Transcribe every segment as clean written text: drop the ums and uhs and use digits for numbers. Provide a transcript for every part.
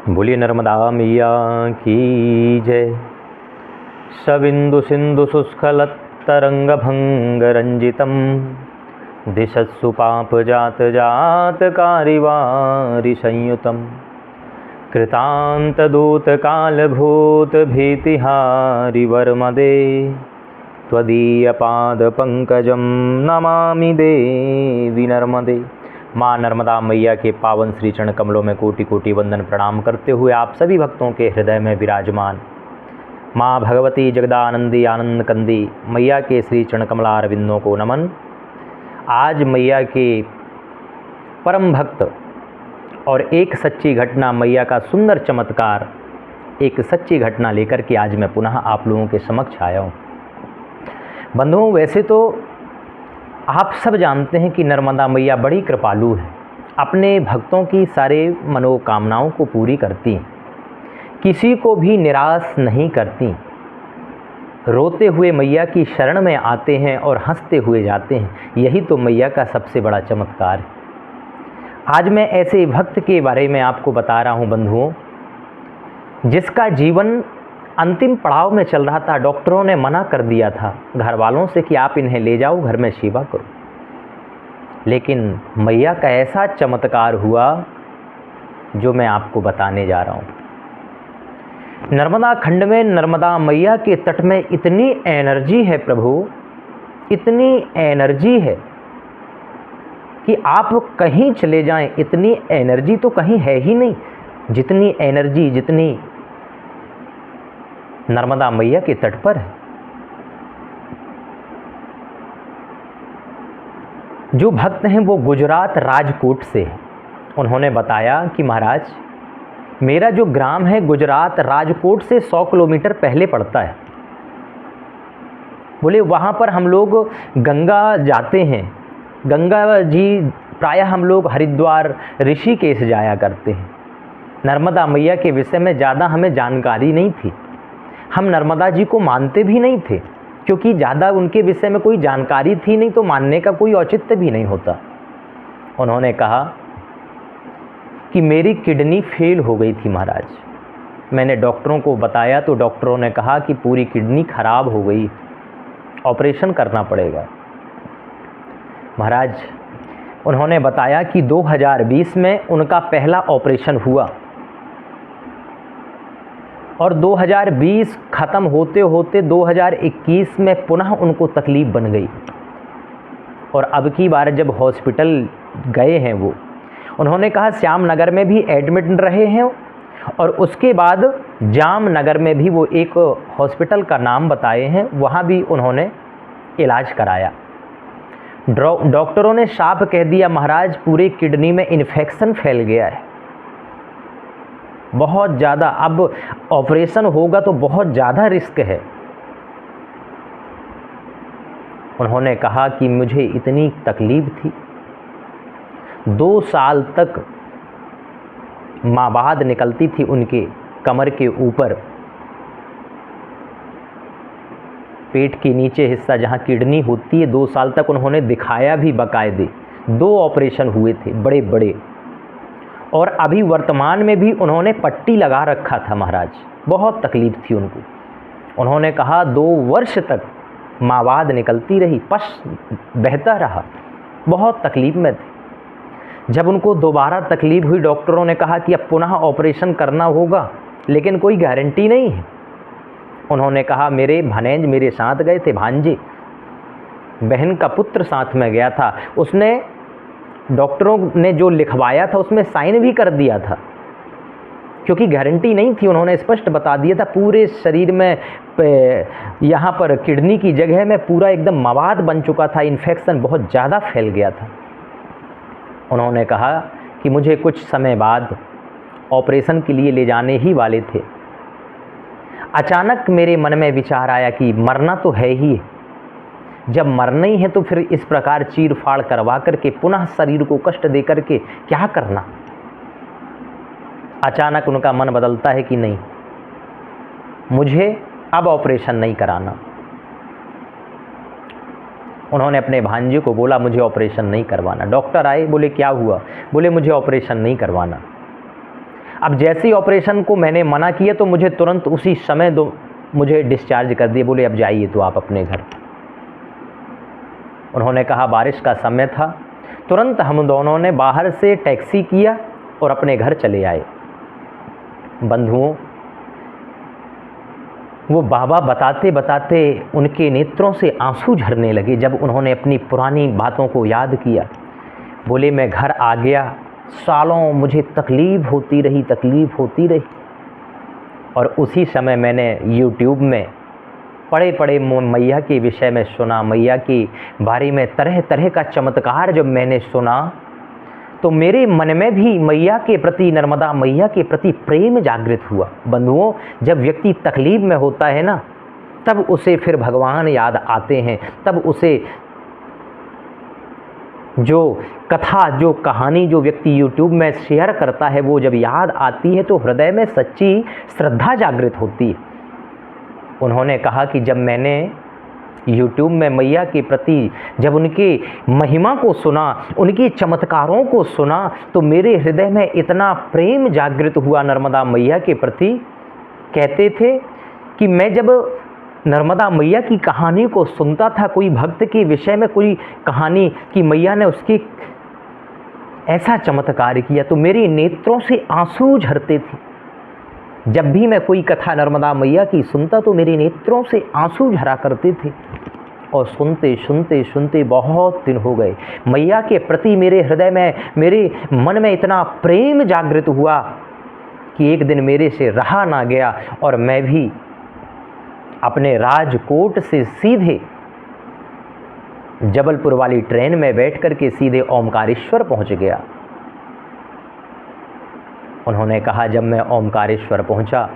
बोलिए नर्मदा मैया की जय। सबिंदु सिंधु सुस्खलत्तरंग भंग रंजितम दिशत्सु पाप जात जात कारिवारि संयुतम कृतांत दूत काल भूत भीतिहारि वर्मदे त्वदीय पाद पंकजम नमामि देवी नर्मदे। माँ नर्मदा मैया के पावन श्री चरण कमलों में कोटि कोटि वंदन प्रणाम करते हुए आप सभी भक्तों के हृदय में विराजमान माँ भगवती जगदानंदी आनंद कंदी मैया के श्री चरण कमला अरविंदों को नमन। आज मैया के परम भक्त और एक सच्ची घटना, मैया का सुंदर चमत्कार, एक सच्ची घटना लेकर के आज मैं पुनः आप लोगों के समक्ष आया हूँ। बंधुओं, वैसे तो आप सब जानते हैं कि नर्मदा मैया बड़ी कृपालु है, अपने भक्तों की सारे मनोकामनाओं को पूरी करती हैं, किसी को भी निराश नहीं करती। रोते हुए मैया की शरण में आते हैं और हंसते हुए जाते हैं, यही तो मैया का सबसे बड़ा चमत्कार है। आज मैं ऐसे भक्त के बारे में आपको बता रहा हूँ बंधुओं, जिसका जीवन अंतिम पड़ाव में चल रहा था। डॉक्टरों ने मना कर दिया था घर वालों से कि आप इन्हें ले जाओ, घर में सेवा करो, लेकिन मैया का ऐसा चमत्कार हुआ जो मैं आपको बताने जा रहा हूँ। नर्मदा खंड में नर्मदा मैया के तट में इतनी एनर्जी है प्रभु, इतनी एनर्जी है कि आप कहीं चले जाएं, इतनी एनर्जी तो कहीं है ही नहीं जितनी एनर्जी, जितनी नर्मदा मैया के तट पर है। जो भक्त हैं वो गुजरात राजकोट से हैं। उन्होंने बताया कि महाराज, मेरा जो ग्राम है गुजरात राजकोट से 100 किलोमीटर पहले पड़ता है। बोले वहाँ पर हम लोग गंगा जाते हैं, गंगा जी प्रायः हम लोग हरिद्वार ऋषिकेश जाया करते हैं। नर्मदा मैया के विषय में ज़्यादा हमें जानकारी नहीं थी, हम नर्मदा जी को मानते भी नहीं थे, क्योंकि ज़्यादा उनके विषय में कोई जानकारी थी नहीं, तो मानने का कोई औचित्य भी नहीं होता। उन्होंने कहा कि मेरी किडनी फेल हो गई थी महाराज। मैंने डॉक्टरों को बताया तो डॉक्टरों ने कहा कि पूरी किडनी खराब हो गई, ऑपरेशन करना पड़ेगा। महाराज, उन्होंने बताया कि 2020 में उनका पहला ऑपरेशन हुआ और 2020 ख़त्म होते होते 2021 में पुनः उनको तकलीफ़ बन गई। और अब की बार जब हॉस्पिटल गए हैं वो, उन्होंने कहा श्यामनगर में भी एडमिट रहे हैं और उसके बाद जामनगर में भी वो एक हॉस्पिटल का नाम बताए हैं, वहाँ भी उन्होंने इलाज कराया। डॉक्टरों ने साफ कह दिया महाराज, पूरे किडनी में इन्फेक्शन फैल गया है, बहुत ज़्यादा, अब ऑपरेशन होगा तो बहुत ज़्यादा रिस्क है। उन्होंने कहा कि मुझे इतनी तकलीफ़ थी, 2 साल तक मवाद निकलती थी उनके कमर के ऊपर, पेट के नीचे हिस्सा जहाँ किडनी होती है। 2 साल तक उन्होंने दिखाया भी बकायदे, 2 ऑपरेशन हुए थे बड़े बड़े, और अभी वर्तमान में भी उन्होंने पट्टी लगा रखा था महाराज, बहुत तकलीफ़ थी उनको। उन्होंने कहा 2 वर्ष तक मवाद निकलती रही, पश बहता रहा, बहुत तकलीफ़ में थे। जब उनको दोबारा तकलीफ़ हुई, डॉक्टरों ने कहा कि अब पुनः ऑपरेशन करना होगा, लेकिन कोई गारंटी नहीं है। उन्होंने कहा मेरे भानेज मेरे साथ गए थे, भांजे, बहन का पुत्र साथ में गया था, उसने डॉक्टरों ने जो लिखवाया था उसमें साइन भी कर दिया था, क्योंकि गारंटी नहीं थी। उन्होंने स्पष्ट बता दिया था पूरे शरीर में, यहाँ पर किडनी की जगह में पूरा एकदम मवाद बन चुका था, इन्फेक्शन बहुत ज़्यादा फैल गया था। उन्होंने कहा कि मुझे कुछ समय बाद ऑपरेशन के लिए ले जाने ही वाले थे। अचानक मेरे मन में विचार आया कि मरना तो है ही, जब मरना ही है तो फिर इस प्रकार चीर फाड़ करवा करके पुनः शरीर को कष्ट दे करके क्या करना। अचानक उनका मन बदलता है कि नहीं, मुझे अब ऑपरेशन नहीं कराना। उन्होंने अपने भांजे को बोला मुझे ऑपरेशन नहीं करवाना। डॉक्टर आए, बोले क्या हुआ? बोले मुझे ऑपरेशन नहीं करवाना। अब जैसे ही ऑपरेशन को मैंने मना किया तो मुझे तुरंत उसी समय मुझे डिस्चार्ज कर दिए, बोले अब जाइए तो आप अपने घर। उन्होंने कहा बारिश का समय था, तुरंत हम दोनों ने बाहर से टैक्सी किया और अपने घर चले आए। बंधुओं, वो बाबा बताते बताते उनके नेत्रों से आंसू झरने लगे जब उन्होंने अपनी पुरानी बातों को याद किया। बोले मैं घर आ गया, सालों मुझे तकलीफ़ होती रही और उसी समय मैंने YouTube में पड़े मैया के विषय में सुना, मैया के बारे में तरह तरह का चमत्कार जब मैंने सुना तो मेरे मन में भी मैया के प्रति, नर्मदा मैया के प्रति प्रेम जागृत हुआ। बंधुओं, जब व्यक्ति तकलीफ़ में होता है ना, तब उसे फिर भगवान याद आते हैं, तब उसे जो कथा, जो कहानी जो व्यक्ति YouTube में शेयर करता है वो जब याद आती है तो हृदय में सच्ची श्रद्धा जागृत होती है। उन्होंने कहा कि जब मैंने YouTube में मैया के प्रति जब उनके महिमा को सुना, उनके चमत्कारों को सुना तो मेरे हृदय में इतना प्रेम जागृत हुआ नर्मदा मैया के प्रति। कहते थे कि मैं जब नर्मदा मैया की कहानी को सुनता था, कोई भक्त के विषय में कोई कहानी कि मैया ने उसकी ऐसा चमत्कार किया, तो मेरे नेत्रों से आंसू झरते थे। जब भी मैं कोई कथा नर्मदा मैया की सुनता तो मेरे नेत्रों से आंसू झरा करते थे। और सुनते सुनते सुनते बहुत दिन हो गए, मैया के प्रति मेरे हृदय में, मेरे मन में इतना प्रेम जागृत हुआ कि एक दिन मेरे से रहा ना गया और मैं भी अपने राजकोट से सीधे जबलपुर वाली ट्रेन में बैठ कर के सीधे ओमकारेश्वर पहुंच गया। उन्होंने कहा जब मैं ओमकारेश्वर पहुंचा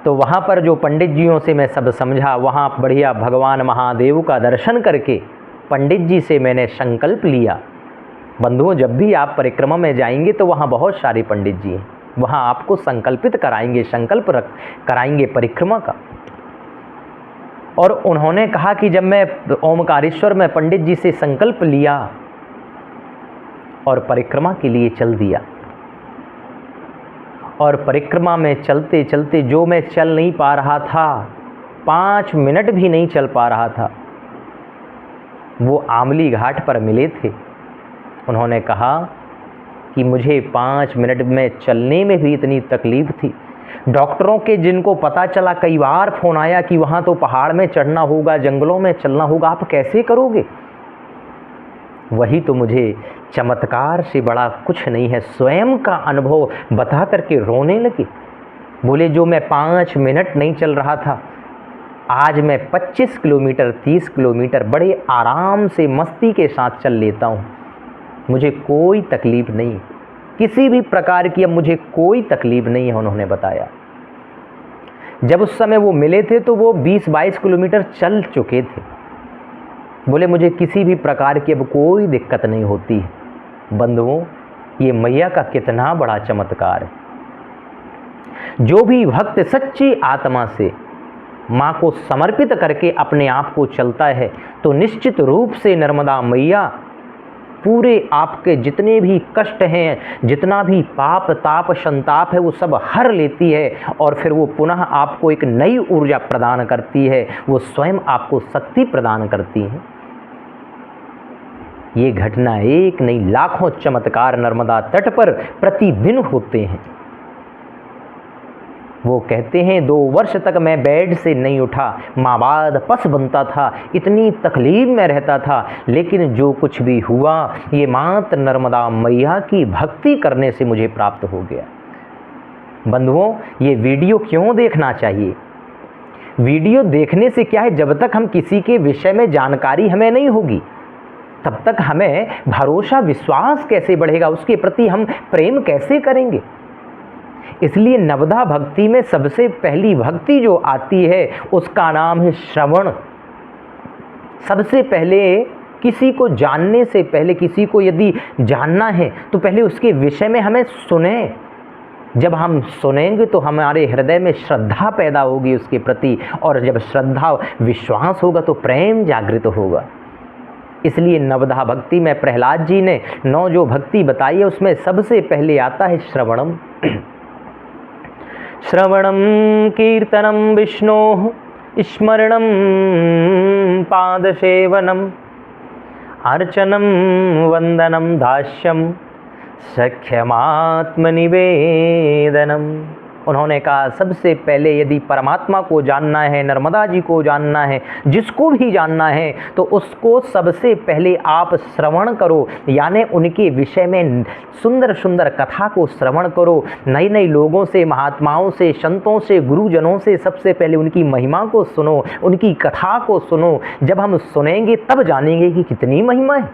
तो वहाँ पर जो पंडित जियों से मैं सब समझा, वहाँ बढ़िया भगवान महादेव का दर्शन करके पंडित जी से मैंने संकल्प लिया। बंधुओं, जब भी आप परिक्रमा में जाएंगे तो वहाँ बहुत सारे पंडित जी हैं, वहाँ आपको संकल्पित कराएंगे, संकल्प कराएंगे परिक्रमा का। और उन्होंने कहा कि जब मैं ओमकारेश्वर में पंडित जी से संकल्प लिया और परिक्रमा के लिए चल दिया, और परिक्रमा में चलते चलते जो मैं चल नहीं पा रहा था, 5 मिनट भी नहीं चल पा रहा था, वो आमली घाट पर मिले थे। उन्होंने कहा कि मुझे 5 मिनट में चलने में भी इतनी तकलीफ़ थी। डॉक्टरों के जिनको पता चला, कई बार फ़ोन आया कि वहाँ तो पहाड़ में चढ़ना होगा, जंगलों में चलना होगा, आप कैसे करोगे? वही तो मुझे चमत्कार से बड़ा कुछ नहीं है, स्वयं का अनुभव बता करके रोने लगे। बोले जो मैं 5 मिनट नहीं चल रहा था, आज मैं 25 किलोमीटर 30 किलोमीटर बड़े आराम से मस्ती के साथ चल लेता हूँ, मुझे कोई तकलीफ़ नहीं, किसी भी प्रकार की अब मुझे कोई तकलीफ़ नहीं है। उन्होंने बताया जब उस समय वो मिले थे तो वो 20-22 किलोमीटर चल चुके थे। बोले मुझे किसी भी प्रकार की अब कोई दिक्कत नहीं होती है। बंधुओं, ये मैया का कितना बड़ा चमत्कार है। जो भी भक्त सच्ची आत्मा से माँ को समर्पित करके अपने आप को चलता है तो निश्चित रूप से नर्मदा मैया पूरे आपके जितने भी कष्ट हैं, जितना भी पाप ताप संताप है, वो सब हर लेती है और फिर वो पुनः आपको एक नई ऊर्जा प्रदान करती है, वो स्वयं आपको शक्ति प्रदान करती है। ये घटना एक नहीं लाखों चमत्कार नर्मदा तट पर प्रतिदिन होते हैं। वो कहते हैं 2 वर्ष तक मैं बेड से नहीं उठा, माबाद पस बनता था, इतनी तकलीफ में रहता था, लेकिन जो कुछ भी हुआ ये मात्र नर्मदा मैया की भक्ति करने से मुझे प्राप्त हो गया। बंधुओं, ये वीडियो क्यों देखना चाहिए? वीडियो देखने से क्या है, जब तक हम किसी के विषय में जानकारी हमें नहीं होगी तब तक हमें भरोसा विश्वास कैसे बढ़ेगा, उसके प्रति हम प्रेम कैसे करेंगे। इसलिए नवधा भक्ति में सबसे पहली भक्ति जो आती है उसका नाम है श्रवण। सबसे पहले किसी को जानने से पहले, किसी को यदि जानना है तो पहले उसके विषय में हमें सुने। जब हम सुनेंगे तो हमारे हृदय में श्रद्धा पैदा होगी उसके प्रति, और जब श्रद्धा विश्वास होगा तो प्रेम जागृत होगा। इसलिए नवधा भक्ति में प्रहलाद जी ने 9 जो भक्ति बताई है उसमें सबसे पहले आता है श्रवणम। श्रवणं कीर्तनं विष्णोः स्मरणं पादसेवनम् अर्चनं वंदनं दास्यं सख्यमात्मनिवेदनम्। उन्होंने कहा सबसे पहले यदि परमात्मा को जानना है, नर्मदा जी को जानना है, जिसको भी जानना है, तो उसको सबसे पहले आप श्रवण करो, यानी उनके विषय में सुंदर सुंदर कथा को श्रवण करो। नए नए लोगों से, महात्माओं से, संतों से, गुरुजनों से सबसे पहले उनकी महिमा को सुनो, उनकी कथा को सुनो। जब हम सुनेंगे तब जानेंगे कि कितनी महिमा है।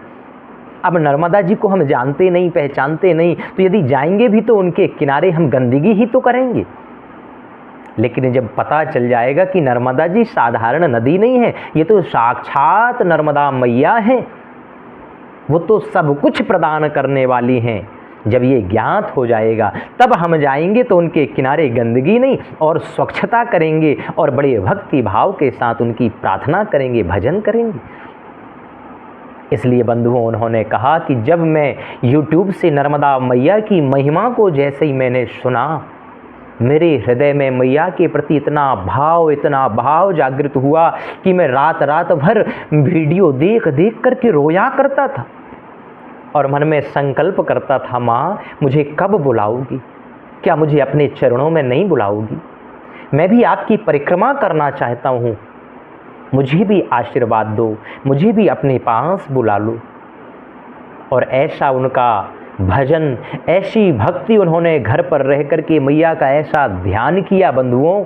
अब नर्मदा जी को हम जानते नहीं, पहचानते नहीं, तो यदि जाएंगे भी तो उनके किनारे हम गंदगी ही तो करेंगे। लेकिन जब पता चल जाएगा कि नर्मदा जी साधारण नदी नहीं है, ये तो साक्षात नर्मदा मैया है, वो तो सब कुछ प्रदान करने वाली हैं, जब ये ज्ञात हो जाएगा तब हम जाएंगे तो उनके किनारे गंदगी नहीं और स्वच्छता करेंगे और बड़े भक्ति भाव के साथ उनकी प्रार्थना करेंगे, भजन करेंगे। इसलिए बंधुओं, उन्होंने कहा कि जब मैं YouTube से नर्मदा मैया की महिमा को जैसे ही मैंने सुना, मेरे हृदय में मैया के प्रति इतना भाव जागृत हुआ कि मैं रात रात भर वीडियो देख देख करके रोया करता था और मन में संकल्प करता था, माँ मुझे कब बुलाओगी? क्या मुझे अपने चरणों में नहीं बुलाओगी? मैं भी आपकी परिक्रमा करना चाहता हूँ, मुझे भी आशीर्वाद दो, मुझे भी अपने पास बुला लो। और ऐसा उनका भजन, ऐसी भक्ति उन्होंने घर पर रह कर के मैया का ऐसा ध्यान किया बंधुओं,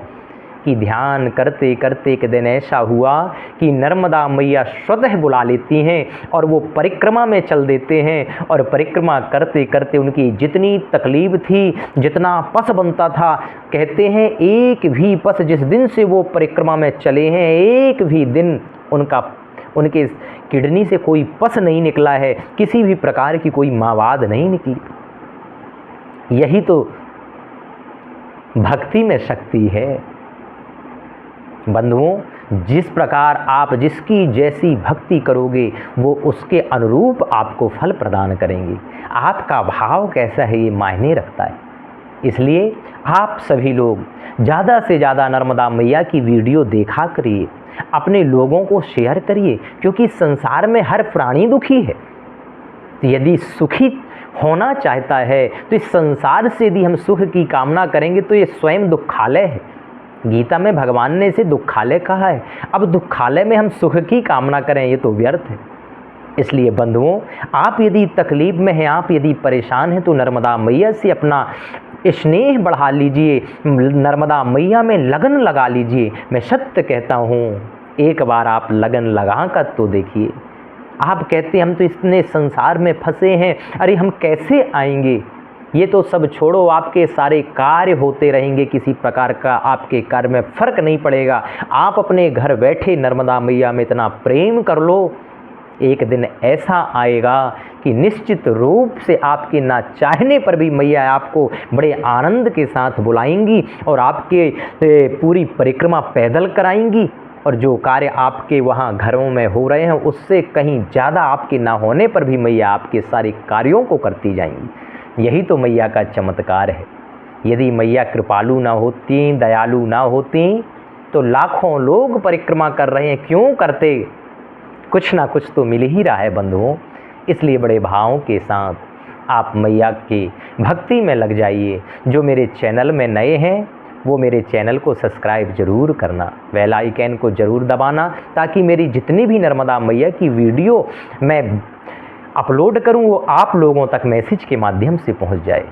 कि ध्यान करते करते एक दिन ऐसा हुआ कि नर्मदा मैया स्वतः बुला लेती हैं और वो परिक्रमा में चल देते हैं। और परिक्रमा करते करते उनकी जितनी तकलीफ थी, जितना पस बनता था, कहते हैं एक भी पस जिस दिन से वो परिक्रमा में चले हैं, एक भी दिन उनके किडनी से कोई पस नहीं निकला है, किसी भी प्रकार की कोई मावाद नहीं निकली। यही तो भक्ति में शक्ति है बंधुओं। जिस प्रकार आप जिसकी जैसी भक्ति करोगे, वो उसके अनुरूप आपको फल प्रदान करेंगे। आपका भाव कैसा है ये मायने रखता है। इसलिए आप सभी लोग ज़्यादा से ज़्यादा नर्मदा मैया की वीडियो देखा करिए, अपने लोगों को शेयर करिए, क्योंकि संसार में हर प्राणी दुखी है। यदि सुखी होना चाहता है तो इस संसार से यदि हम सुख की कामना करेंगे तो ये स्वयं दुखालय है। गीता में भगवान ने इसे दुखालय कहा है। अब दुखालय में हम सुख की कामना करें, ये तो व्यर्थ है। इसलिए बंधुओं, आप यदि तकलीफ में हैं, आप यदि परेशान हैं, तो नर्मदा मैया से अपना स्नेह बढ़ा लीजिए, नर्मदा मैया में लगन लगा लीजिए। मैं सत्य कहता हूँ, एक बार आप लगन लगा कर तो देखिए। आप कहते हैं हम तो इतने संसार में फंसे हैं, अरे हम कैसे आएंगे? ये तो सब छोड़ो, आपके सारे कार्य होते रहेंगे, किसी प्रकार का आपके कार्य में फ़र्क नहीं पड़ेगा। आप अपने घर बैठे नर्मदा मैया में इतना प्रेम कर लो, एक दिन ऐसा आएगा कि निश्चित रूप से आपके ना चाहने पर भी मैया आपको बड़े आनंद के साथ बुलाएंगी और आपके पूरी परिक्रमा पैदल कराएंगी। और जो कार्य आपके वहाँ घरों में हो रहे हैं, उससे कहीं ज़्यादा आपके ना होने पर भी मैया आपके सारे कार्यों को करती जाएंगी। यही तो मैया का चमत्कार है। यदि मैया कृपालु ना होती, दयालु ना होती, तो लाखों लोग परिक्रमा कर रहे हैं, क्यों करते? कुछ ना कुछ तो मिल ही रहा है बंधुओं। इसलिए बड़े भावों के साथ आप मैया की भक्ति में लग जाइए। जो मेरे चैनल में नए हैं, वो मेरे चैनल को सब्सक्राइब ज़रूर करना, बेल आइकन को ज़रूर दबाना, ताकि मेरी जितनी भी नर्मदा मैया की वीडियो मैं अपलोड करूं, वो आप लोगों तक मैसेज के माध्यम से पहुंच जाए।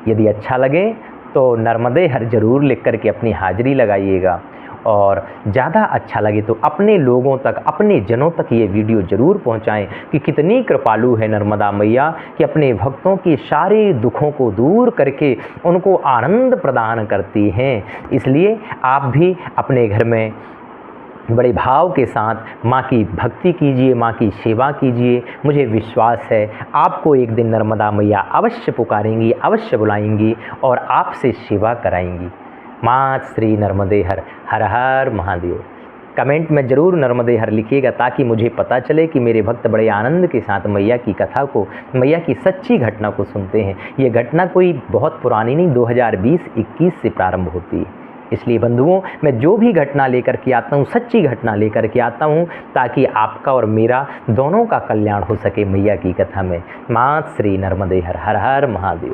यदि अच्छा लगे तो नर्मदे हर ज़रूर लिख कर के अपनी हाज़िरी लगाइएगा, और ज़्यादा अच्छा लगे तो अपने लोगों तक, अपने जनों तक ये वीडियो ज़रूर पहुंचाएं कि कितनी कृपालु है नर्मदा मैया कि अपने भक्तों के सारे दुखों को दूर करके उनको आनंद प्रदान करती हैं। इसलिए आप भी अपने घर में बड़े भाव के साथ माँ की भक्ति कीजिए, माँ की सेवा कीजिए। मुझे विश्वास है आपको एक दिन नर्मदा मैया अवश्य पुकारेंगी, अवश्य बुलाएंगी और आपसे सेवा कराएंगी। माँ श्री नर्मदे हर हर महादेव। कमेंट में ज़रूर नर्मदे हर लिखिएगा, ताकि मुझे पता चले कि मेरे भक्त बड़े आनंद के साथ मैया की कथा को, मैया की सच्ची घटना को सुनते हैं। ये घटना कोई बहुत पुरानी नहीं, 2020-21 से प्रारंभ होती है। इसलिए बंधुओं, मैं जो भी घटना लेकर के आता हूँ, सच्ची घटना लेकर के आता हूँ, ताकि आपका और मेरा दोनों का कल्याण हो सके मैया की कथा में। माँ श्री नर्मदे हर। हर हर महादेव।